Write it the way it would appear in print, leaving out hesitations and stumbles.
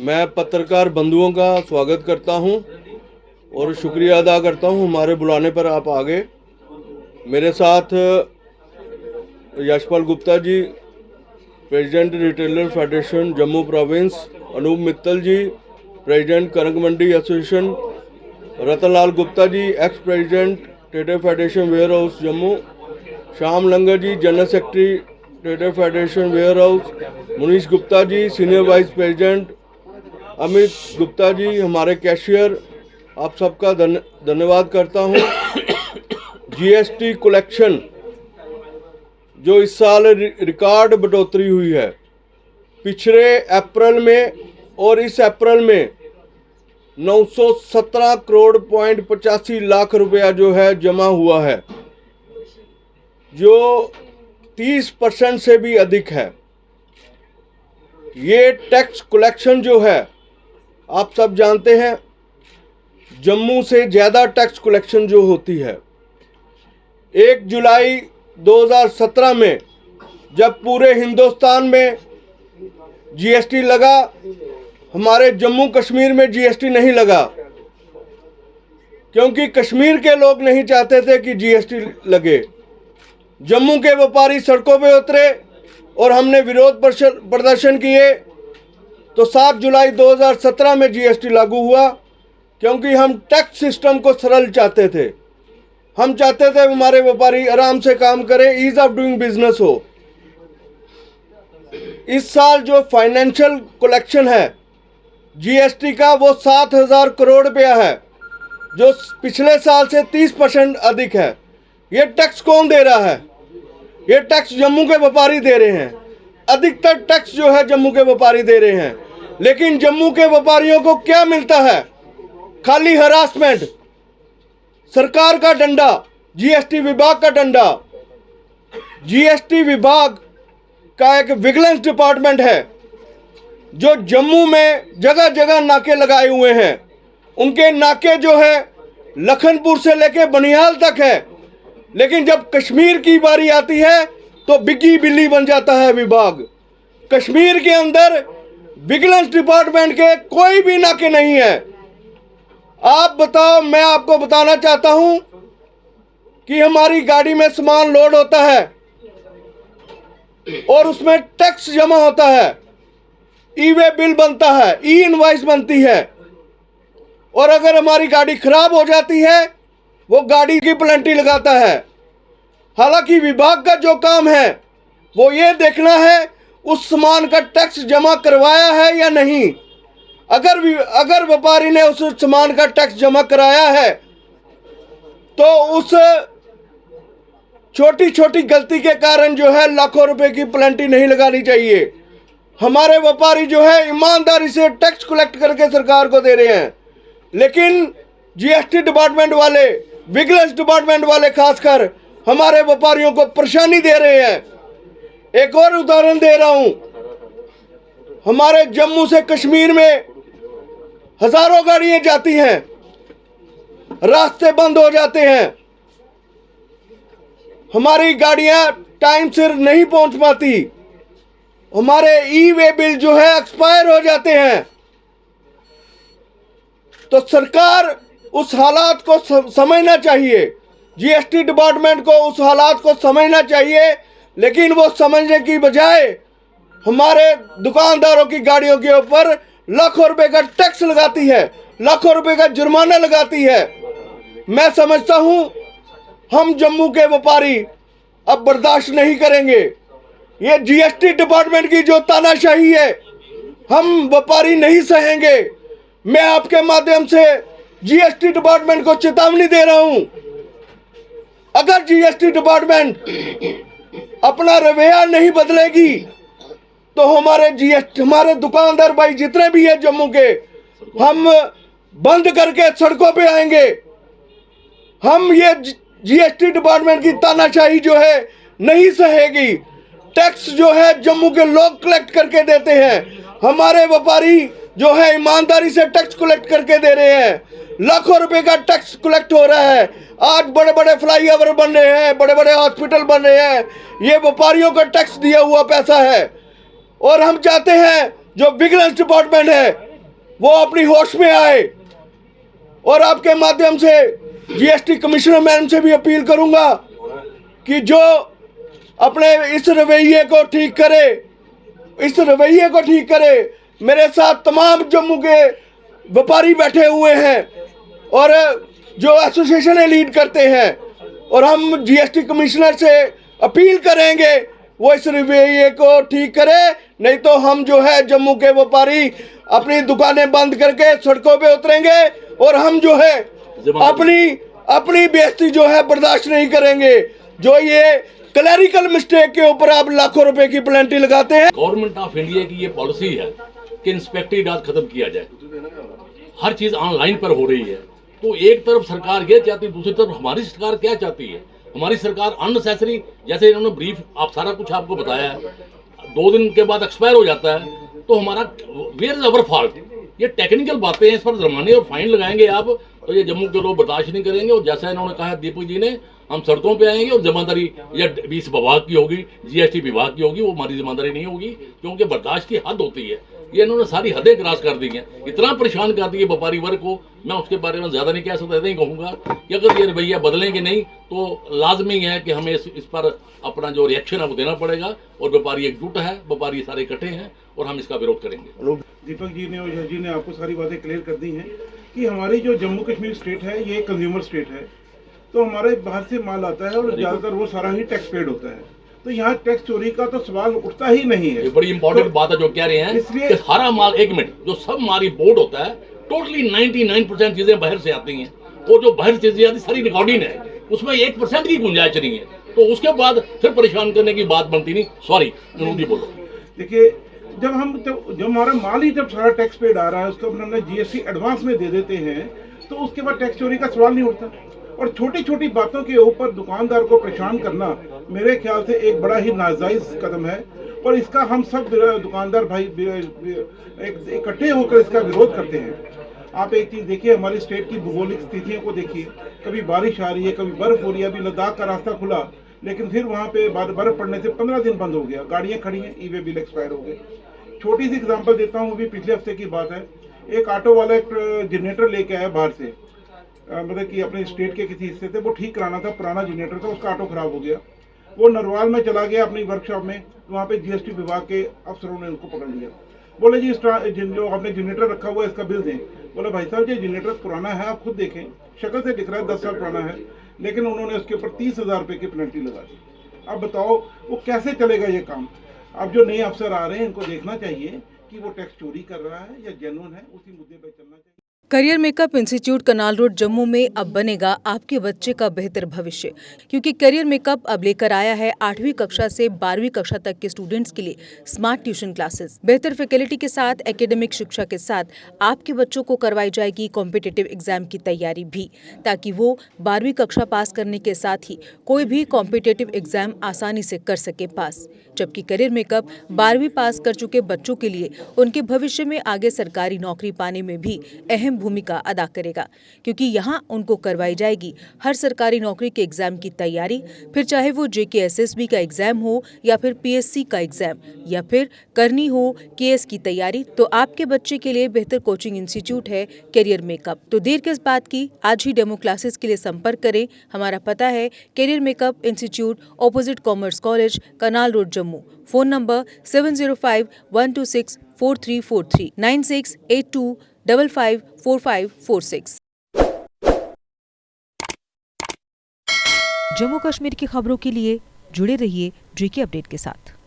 मैं पत्रकार बंधुओं का स्वागत करता हूं और शुक्रिया अदा करता हूं हमारे बुलाने पर आप आ गए। मेरे साथ Yashpal Gupta ji, president retailer federation Jammu province, Anoop Mittal ji, president Kanak Mandi association, Ratanlal Gupta ji, ex president trader federation warehouse Jammu, Shyam Langar ji, general secretary trader federation warehouse, Munish Gupta ji, senior vice president, Amit Gupta ji, हमारे कैशियर, आप सबका धन्यवाद करता हूं। जीएसटी कलेक्शन जो इस साल रिकॉर्ड बढ़ोतरी हुई है, पिछले अप्रैल में और इस अप्रैल में 917 करोड़ पॉइंट 85 लाख रुपया जो है जमा हुआ है, जो 30% से भी अधिक है। ये टैक्स कलेक्शन जो है, आप सब जानते हैं, जम्मू से ज़्यादा टैक्स कलेक्शन जो होती है। 1 जुलाई 2017 में जब पूरे हिंदुस्तान में जीएसटी लगा, हमारे जम्मू कश्मीर में जीएसटी नहीं लगा, क्योंकि कश्मीर के लोग नहीं चाहते थे कि जीएसटी लगे। जम्मू के व्यापारी सड़कों पे उतरे और हमने विरोध प्रदर्शन किए, तो 7 जुलाई 2017 में जीएसटी लागू हुआ, क्योंकि हम टैक्स सिस्टम को सरल चाहते थे। हम चाहते थे हमारे व्यापारी आराम से काम करें, ईज ऑफ डूइंग बिजनेस हो। इस साल जो फाइनेंशियल कलेक्शन है जीएसटी का, वो 7,000 करोड़ रुपया है, जो पिछले साल से 30% अधिक है। ये टैक्स कौन दे रहा है? ये टैक्स जम्मू के व्यापारी दे रहे हैं। अधिकतर टैक्स जो है जम्मू के व्यापारी दे रहे हैं, लेकिन जम्मू के व्यापारियों को क्या मिलता है? खाली हरासमेंट, सरकार का डंडा, जीएसटी विभाग का डंडा। जीएसटी विभाग का एक विजिलेंस डिपार्टमेंट है जो जम्मू में जगह जगह नाके लगाए हुए हैं। उनके नाके जो है लखनपुर से लेके बनिहाल तक है, लेकिन जब कश्मीर की बारी आती है तो बिग्गी बिल्ली बन जाता है विभाग। कश्मीर के अंदर विजिलेंस डिपार्टमेंट के कोई भी नाके नहीं है। आप बताओ, मैं आपको बताना चाहता हूं कि हमारी गाड़ी में सामान लोड होता है और उसमें टैक्स जमा होता है, ई वे बिल बनता है, ई इनवॉइस बनती है, और अगर हमारी गाड़ी खराब हो जाती है वो गाड़ी की पेनल्टी लगाता है। हालांकि विभाग का जो काम है वो ये देखना है उस सामान का टैक्स जमा करवाया है या नहीं। अगर व्यापारी ने उस सामान का टैक्स जमा कराया है तो उस छोटी छोटी गलती के कारण जो है लाखों रुपए की पेनल्टी नहीं लगानी चाहिए। हमारे व्यापारी जो है ईमानदारी से टैक्स कलेक्ट करके सरकार को दे रहे हैं, लेकिन जीएसटी डिपार्टमेंट वाले, विजिलेंस डिपार्टमेंट वाले खासकर हमारे व्यापारियों को परेशानी दे रहे हैं। एक और उदाहरण दे रहा हूं, हमारे जम्मू से कश्मीर में हजारों गाड़ियां जाती हैं, रास्ते बंद हो जाते हैं, हमारी गाड़ियां टाइम से नहीं पहुंच पाती, हमारे ई वे बिल जो है एक्सपायर हो जाते हैं। तो सरकार उस हालात को समझना चाहिए, जीएसटी डिपार्टमेंट को उस हालात को समझना चाहिए, लेकिन वो समझने की बजाय हमारे दुकानदारों की गाड़ियों के ऊपर लाखों रुपए का टैक्स लगाती है, लाखों रुपए का जुर्माना लगाती है। मैं समझता हूं हम जम्मू के व्यापारी अब बर्दाश्त नहीं करेंगे। ये जीएसटी डिपार्टमेंट की जो तानाशाही है, हम व्यापारी नहीं सहेंगे। मैं आपके माध्यम से जीएसटी डिपार्टमेंट को चेतावनी दे रहा हूं, अगर जीएसटी डिपार्टमेंट अपना रवैया नहीं बदलेगी तो हमारे दुकानदार भाई जितने भी है जम्मू के, हम बंद करके सड़कों पे आएंगे। हम ये जीएसटी डिपार्टमेंट की तानाशाही जो है नहीं सहेगी। टैक्स जो है जम्मू के लोग कलेक्ट करके देते हैं, हमारे व्यापारी जो है ईमानदारी से टैक्स कलेक्ट करके दे रहे हैं। लाखों रुपए का टैक्स कलेक्ट हो रहा है। आज बड़े बड़े फ्लाईओवर बन रहे हैं, बड़े बड़े हॉस्पिटल बन रहे हैं, ये व्यापारियों का टैक्स दिया हुआ पैसा है। और हम चाहते हैं जो विजिलेंस डिपार्टमेंट है वो अपनी होश में आए। और आपके माध्यम से जीएसटी कमिश्नर मैडम से भी अपील करूंगा कि जो अपने इस रवैये को ठीक करे। मेरे साथ तमाम जम्मू के व्यापारी बैठे हुए हैं और जो एसोसिएशन लीड करते हैं, और हम जीएसटी कमिश्नर से अपील करेंगे वो इस रवैये को ठीक करे, नहीं तो हम जो है जम्मू के व्यापारी अपनी दुकानें बंद करके सड़कों पे उतरेंगे और हम जो है अपनी बेइज्जती जो है बर्दाश्त नहीं करेंगे। जो ये क्लैरिकल मिस्टेक के ऊपर आप लाखों रुपए की पेनल्टी लगाते हैं। गवर्नमेंट ऑफ इंडिया की ये पॉलिसी है कि इंस्पेक्टरी राज खत्म किया जाए, हर चीज ऑनलाइन पर हो रही है। तो एक तरफ सरकार ये चाहती है, दूसरी तरफ हमारी सरकार क्या चाहती है। हमारी सरकार अननेसेसरी, जैसे इन्होंने ब्रीफ आप सारा कुछ आपको बताया है, 2 दिन के बाद एक्सपायर हो जाता है, तो हमारा वेयर इज अवर फॉल्ट। ये टेक्निकल बातें हैं, इस पर जुर्माने और फाइन लगाएंगे आप तो ये जम्मू के लोग बर्दाश्त नहीं करेंगे। और जैसा इन्होंने कहा दीपक जी ने, हम सड़कों पे आएंगे और जिम्मेदारी या इस विभाग की होगी, जीएसटी विभाग की होगी, वो हमारी जिम्मेदारी नहीं होगी, क्योंकि बर्दाश्त की हद होती है। ये इन्होंने सारी हदें क्रॉस कर दी हैं, इतना परेशान कर दिए व्यापारी वर्ग को। मैं उसके बारे में ज्यादा नहीं कह सकता, नहीं कहूँगा कि अगर ये रवैया बदलेंगे नहीं तो लाजमी है कि हमें इस पर अपना जो रिएक्शन है वो देना पड़ेगा। और व्यापारी एकजुट है, व्यापारी सारे इकट्ठे हैं और हम इसका विरोध करेंगे। दीपक जी ने और यश जी ने आपको सारी बातें क्लियर कर दी हैं कि हमारी जो जम्मू कश्मीर स्टेट है ये कंज्यूमर स्टेट है, तो हमारे बाहर से माल आता है और ज़्यादातर वो सारा ही टैक्स पेड होता है, तो यहाँ टैक्स चोरी का तो सवाल उठता ही नहीं है। ये बड़ी इंपॉर्टेंट बात है जो कह रहे हैं, इसलिए सारा माल, एक मिनट, जो सब हमारी बोर्ड होता है टोटली 99% चीजें बाहर से आती हैं, और जो बाहर चीजें आती सारी रिकॉर्डिंग है, उसमें 1% की गुंजाइश नहीं है, तो उसके बाद फिर परेशान करने की बात बनती नहीं। सॉरी जरूरी बोलो। देखिए, जब हमारा माल ही जब सारा टैक्स पेड आ रहा है, उसको हमने जीएसटी एडवांस में दे देते हैं, तो उसके बाद टैक्स चोरी का सवाल नहीं उठता। और छोटी छोटी बातों के ऊपर दुकानदार को परेशान करना मेरे ख्याल से एक बड़ा ही नाजायज कदम है, और इसका हम सब दुकानदार भाई इकट्ठे होकर इसका विरोध करते हैं। आप एक चीज़ देखिए, हमारी स्टेट की भौगोलिक स्थितियों को देखिए, कभी बारिश आ रही है, कभी बर्फ हो रही है। अभी लद्दाख का रास्ता खुला, लेकिन फिर वहाँ पे बर्फ पड़ने से 15 दिन बंद हो गया, गाड़ियाँ खड़ी हैं, ई-वे बिल एक्सपायर हो गए। छोटी सी एग्जांपल देता हूँ, अभी पिछले हफ्ते की बात है, एक ऑटो वाला एक जनरेटर लेके आया बाहर से, मतलब कि अपने स्टेट के किसी हिस्से से, वो ठीक कराना था, पुराना जनरेटर था, उसका ऑटो खराब हो गया। वो नरवाल में चला गया अपनी वर्कशॉप में, वहाँ पे जीएसटी विभाग के अफसरों ने उनको पकड़ लिया। बोले जी जो आपने जनरेटर रखा हुआ है इसका बिल दें। बोले भाई साहब, ये जनरेटर पुराना है, आप खुद देखें, शक्ल से दिख रहा है 10 साल पुराना है, लेकिन उन्होंने उसके ऊपर 30,000 रुपये की पेनल्टी लगा दी। अब बताओ वो कैसे चलेगा ये काम। अब जो नए अफसर आ रहे हैं, इनको देखना चाहिए कि वो टैक्स चोरी कर रहा है या जेन्युइन है, उसी मुद्दे पर चलना चाहिए। करियर मेकअप इंस्टीट्यूट कनाल रोड जम्मू में अब बनेगा आपके बच्चे का बेहतर भविष्य, क्योंकि करियर मेकअप अब लेकर आया है 8वीं कक्षा से 12वीं कक्षा तक के स्टूडेंट्स के लिए स्मार्ट ट्यूशन क्लासेस। बेहतर फैकल्टी के साथ एकेडमिक शिक्षा के साथ आपके बच्चों को करवाई जाएगी कॉम्पिटिटिव एग्जाम की तैयारी भी, ताकि वो 12वीं कक्षा पास करने के साथ ही कोई भी कॉम्पिटिटिव एग्जाम आसानी से कर सके पास। जबकि करियर मेकअप 12वीं पास कर चुके बच्चों के लिए उनके भविष्य में आगे सरकारी नौकरी पाने में भी अहम भूमिका अदा करेगा, क्योंकि यहाँ उनको करवाई जाएगी हर सरकारी नौकरी के एग्जाम की तैयारी, फिर चाहे वो JKSSB का एग्जाम हो या फिर PSC का एग्जाम, या फिर करनी हो KS की तैयारी, तो आपके बच्चे के लिए बेहतर कोचिंग इंस्टीट्यूट है करियर मेकअप। तो देर किस बात की, आज ही डेमो क्लासेस के लिए संपर्क करें। हमारा पता है career makeup institute, opposite commerce college, canal road Jammu. Phone number 7051264343 9682554546। Jammu Kashmir की खबरों के लिए जुड़े रहिए JK अपडेट के साथ।